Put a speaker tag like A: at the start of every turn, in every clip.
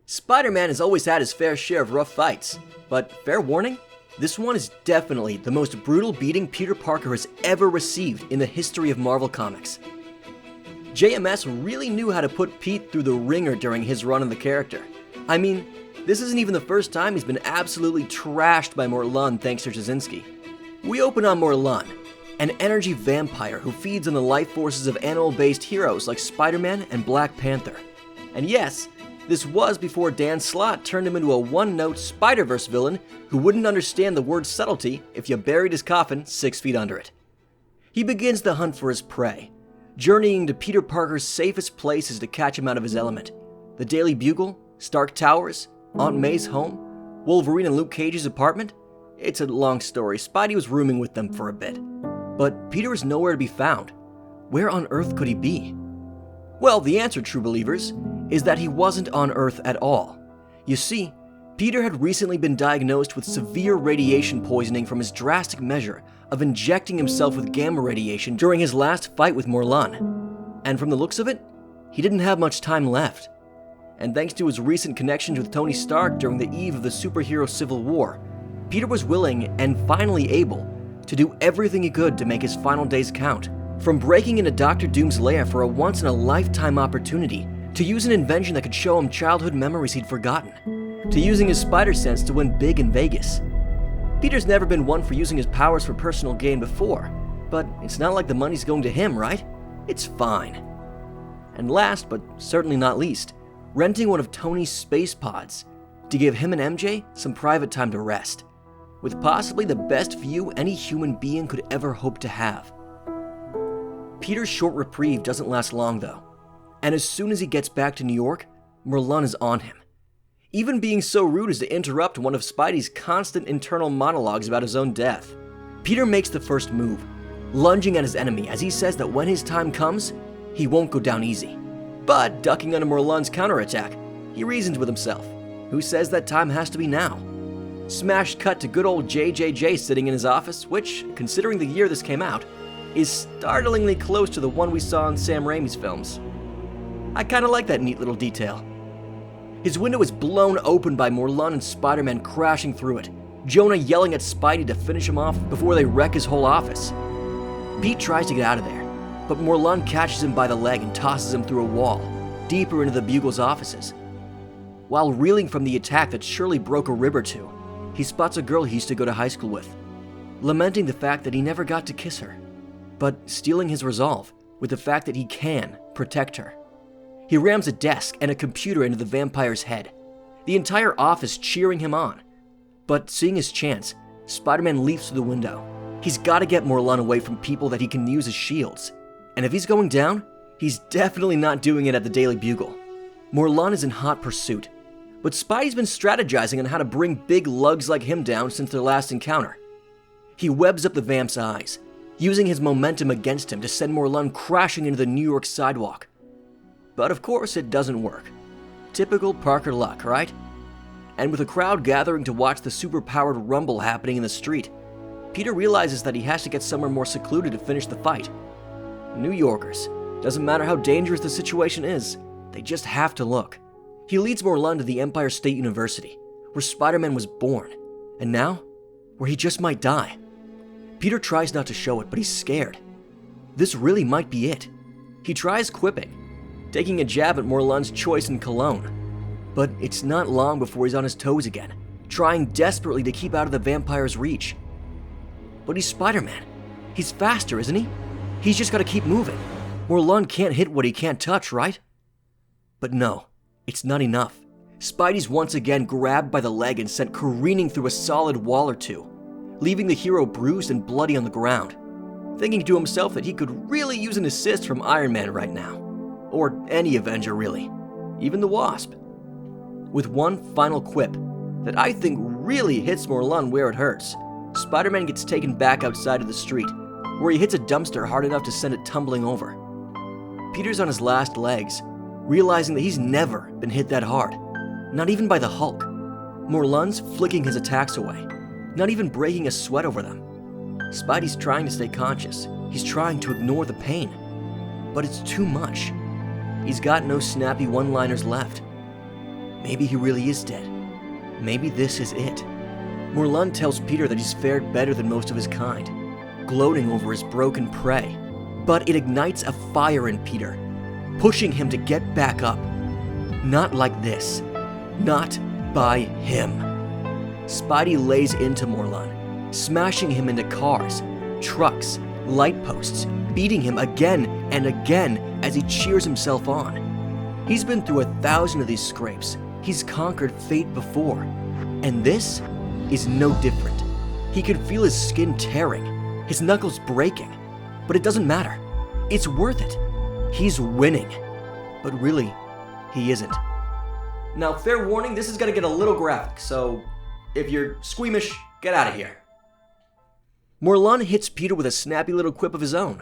A: Spider-Man has always had his fair share of rough fights, but fair warning, this one is definitely the most brutal beating Peter Parker has ever received in the history of Marvel Comics. JMS really knew how to put Pete through the ringer during his run on the character. I mean, this isn't even the first time he's been absolutely trashed by Morlun thanks to Jasinski. We open on Morlun, an energy vampire who feeds on the life forces of animal-based heroes like Spider-Man and Black Panther. And yes, this was before Dan Slott turned him into a one-note Spider-Verse villain who wouldn't understand the word subtlety if you buried his coffin 6 feet under it. He begins the hunt for his prey, journeying to Peter Parker's safest places to catch him out of his element. The Daily Bugle, Stark Towers, Aunt May's home, Wolverine and Luke Cage's apartment. It's a long story. Spidey was rooming with them for a bit. But Peter is nowhere to be found. Where on earth could he be? Well, the answer, true believers, is that he wasn't on Earth at all. You see, Peter had recently been diagnosed with severe radiation poisoning from his drastic measure of injecting himself with gamma radiation during his last fight with Morlun. And from the looks of it, he didn't have much time left. And thanks to his recent connections with Tony Stark during the eve of the superhero Civil War, Peter was willing and finally able to do everything he could to make his final days count. From breaking into Dr. Doom's lair for a once-in-a-lifetime opportunity, to use an invention that could show him childhood memories he'd forgotten, to using his spider sense to win big in Vegas. Peter's never been one for using his powers for personal gain before, but it's not like the money's going to him, right? It's fine. And last, but certainly not least, renting one of Tony's space pods to give him and MJ some private time to rest, with possibly the best view any human being could ever hope to have. Peter's short reprieve doesn't last long though, and as soon as he gets back to New York, Morlun is on him, even being so rude as to interrupt one of Spidey's constant internal monologues about his own death. Peter makes the first move, lunging at his enemy as he says that when his time comes, he won't go down easy. But ducking under Morlun's counterattack, he reasons with himself, who says that time has to be now. Smash cut to good old JJJ sitting in his office, which, considering the year this came out, is startlingly close to the one we saw in Sam Raimi's films. I kinda like that neat little detail. His window is blown open by Morlun and Spider-Man crashing through it, Jonah yelling at Spidey to finish him off before they wreck his whole office. Pete tries to get out of there, but Morlun catches him by the leg and tosses him through a wall, deeper into the Bugle's offices. While reeling from the attack that surely broke a rib or two, he spots a girl he used to go to high school with, lamenting the fact that he never got to kiss her, but stealing his resolve with the fact that he can protect her. He rams a desk and a computer into the vampire's head, the entire office cheering him on. But seeing his chance, Spider-Man leaps through the window. He's got to get Morlun away from people that he can use as shields. And if he's going down, he's definitely not doing it at the Daily Bugle. Morlun is in hot pursuit, but Spidey's been strategizing on how to bring big lugs like him down since their last encounter. He webs up the vamp's eyes, using his momentum against him to send Morlun crashing into the New York sidewalk. But of course it doesn't work. Typical Parker luck, right? And with a crowd gathering to watch the super-powered rumble happening in the street, Peter realizes that he has to get somewhere more secluded to finish the fight. New Yorkers, doesn't matter how dangerous the situation is, they just have to look. He leads Morlun to the Empire State University, where Spider-Man was born, and now, where he just might die. Peter tries not to show it, but he's scared. This really might be it. He tries quipping, taking a jab at Morlun's choice in cologne. But it's not long before he's on his toes again, trying desperately to keep out of the vampire's reach. But he's Spider-Man. He's faster, isn't he? He's just gotta keep moving. Morlun can't hit what he can't touch, right? But no, it's not enough. Spidey's once again grabbed by the leg and sent careening through a solid wall or two, leaving the hero bruised and bloody on the ground, thinking to himself that he could really use an assist from Iron Man right now. Or any Avenger, really. Even the Wasp. With one final quip that I think really hits Morlun where it hurts, Spider-Man gets taken back outside of the street, where he hits a dumpster hard enough to send it tumbling over. Peter's on his last legs, realizing that he's never been hit that hard, not even by the Hulk. Morlun's flicking his attacks away, not even breaking a sweat over them. Spidey's trying to stay conscious. He's trying to ignore the pain, but it's too much. He's got no snappy one-liners left. Maybe he really is dead. Maybe this is it. Morlun tells Peter that he's fared better than most of his kind, gloating over his broken prey. But it ignites a fire in Peter, pushing him to get back up. Not like this. Not by him. Spidey lays into Morlun, smashing him into cars, trucks, light posts, beating him again and again as he cheers himself on. He's been through 1,000 of these scrapes. He's conquered fate before. And this is no different. He could feel his skin tearing, his knuckles breaking. But it doesn't matter. It's worth it. He's winning. But really, he isn't. Now, fair warning, this is going to get a little graphic, so if you're squeamish, get out of here. Morlun hits Peter with a snappy little quip of his own,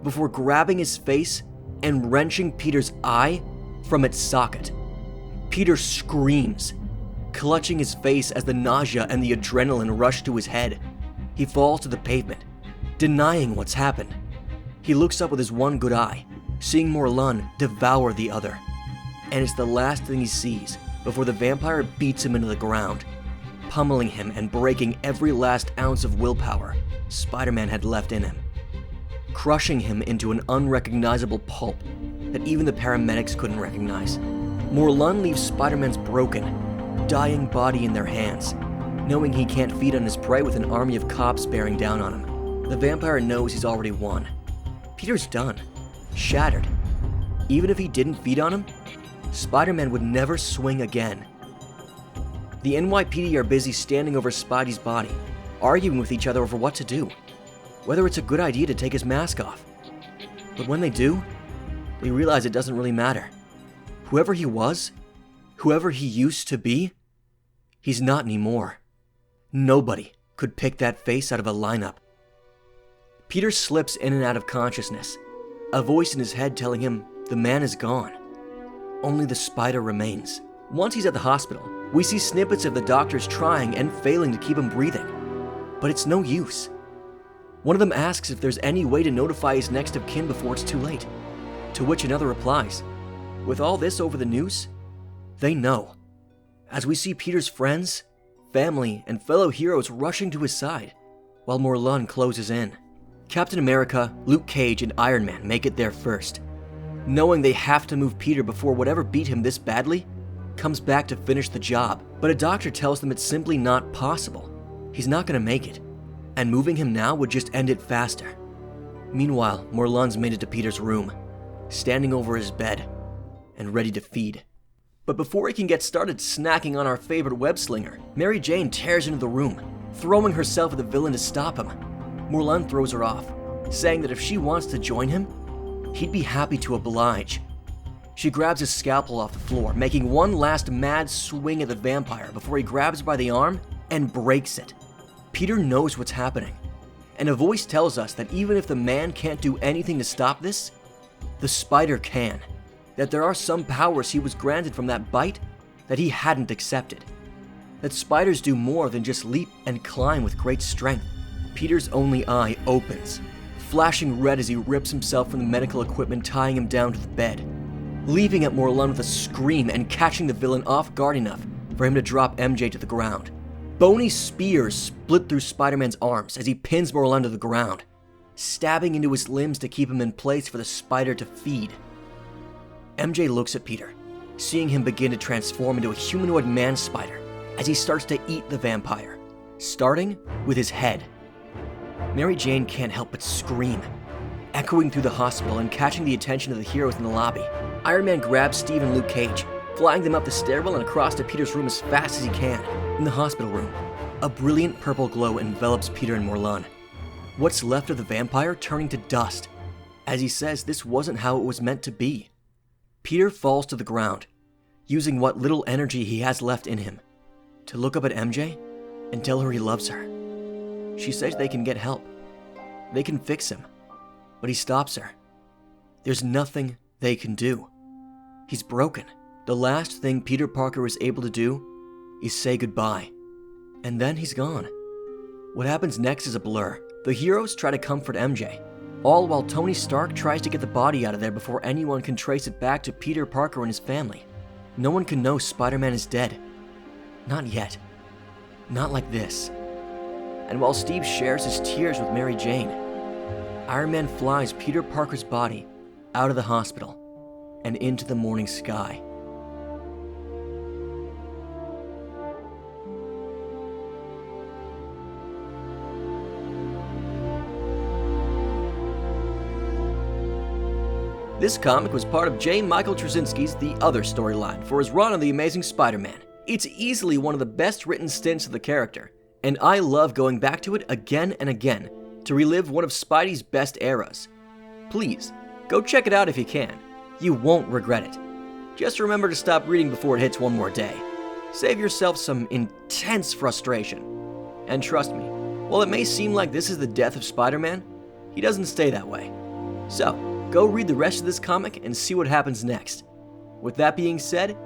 A: before grabbing his face and wrenching Peter's eye from its socket. Peter screams, clutching his face as the nausea and the adrenaline rush to his head. He falls to the pavement, denying what's happened. He looks up with his one good eye, seeing Morlun devour the other. And it's the last thing he sees before the vampire beats him into the ground, pummeling him and breaking every last ounce of willpower Spider-Man had left in him, crushing him into an unrecognizable pulp that even the paramedics couldn't recognize. Morlun leaves Spider-Man's broken, dying body in their hands, knowing he can't feed on his prey with an army of cops bearing down on him. The vampire knows he's already won. Peter's done, shattered. Even if he didn't feed on him, Spider-Man would never swing again. The NYPD are busy standing over Spidey's body, arguing with each other over what to do, whether it's a good idea to take his mask off. But when they do, they realize it doesn't really matter. Whoever he was, whoever he used to be, he's not anymore. Nobody could pick that face out of a lineup. Peter slips in and out of consciousness, a voice in his head telling him the man is gone. Only the spider remains. Once he's at the hospital, we see snippets of the doctors trying and failing to keep him breathing. But it's no use. One of them asks if there's any way to notify his next of kin before it's too late, to which another replies, with all this over the news, they know. As we see Peter's friends, family, and fellow heroes rushing to his side, while Morlun closes in. Captain America, Luke Cage, and Iron Man make it there first, knowing they have to move Peter before whatever beat him this badly comes back to finish the job. But a doctor tells them it's simply not possible. He's not going to make it, and moving him now would just end it faster. Meanwhile, Morlun's made it to Peter's room, standing over his bed, and ready to feed. But before he can get started snacking on our favorite webslinger, Mary Jane tears into the room, throwing herself at the villain to stop him. Morlun throws her off, saying that if she wants to join him, he'd be happy to oblige. She grabs his scalpel off the floor, making one last mad swing at the vampire before he grabs her by the arm and breaks it. Peter knows what's happening, and a voice tells us that even if the man can't do anything to stop this, the spider can. That there are some powers he was granted from that bite that he hadn't accepted. That spiders do more than just leap and climb with great strength. Peter's only eye opens, flashing red as he rips himself from the medical equipment tying him down to the bed, leaping at Morlun with a scream and catching the villain off guard enough for him to drop MJ to the ground. Bony spears split through Spider-Man's arms as he pins Morlun to the ground, stabbing into his limbs to keep him in place for the spider to feed. MJ looks at Peter, seeing him begin to transform into a humanoid man-spider as he starts to eat the vampire, starting with his head. Mary Jane can't help but scream, echoing through the hospital and catching the attention of the heroes in the lobby. Iron Man grabs Steve and Luke Cage, flying them up the stairwell and across to Peter's room as fast as he can. In the hospital room, a brilliant purple glow envelops Peter and Morlun, what's left of the vampire turning to dust, as he says this wasn't how it was meant to be. Peter falls to the ground, using what little energy he has left in him, to look up at MJ and tell her he loves her. She says they can get help. They can fix him. But he stops her. There's nothing they can do. He's broken. The last thing Peter Parker is able to do is say goodbye. And then he's gone. What happens next is a blur. The heroes try to comfort MJ, all while Tony Stark tries to get the body out of there before anyone can trace it back to Peter Parker and his family. no one can know Spider-Man is dead. Not yet. Not like this. And while Steve shares his tears with Mary Jane, Iron Man flies Peter Parker's body out of the hospital and into the morning sky. This comic was part of J. Michael Straczynski's The Other storyline for his run on The Amazing Spider-Man. It's easily one of the best written stints of the character, and I love going back to it again and again to relive one of Spidey's best eras. Please, go check it out if you can. You won't regret it. Just remember to stop reading before it hits one more day. Save yourself some intense frustration. And trust me, while it may seem like this is the death of Spider-Man, he doesn't stay that way. So, go read the rest of this comic and see what happens next. With that being said,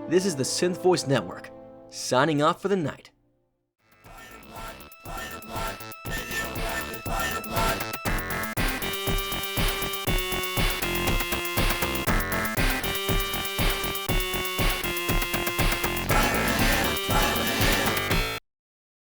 A: this is the Synth Voice Network, signing off for the night.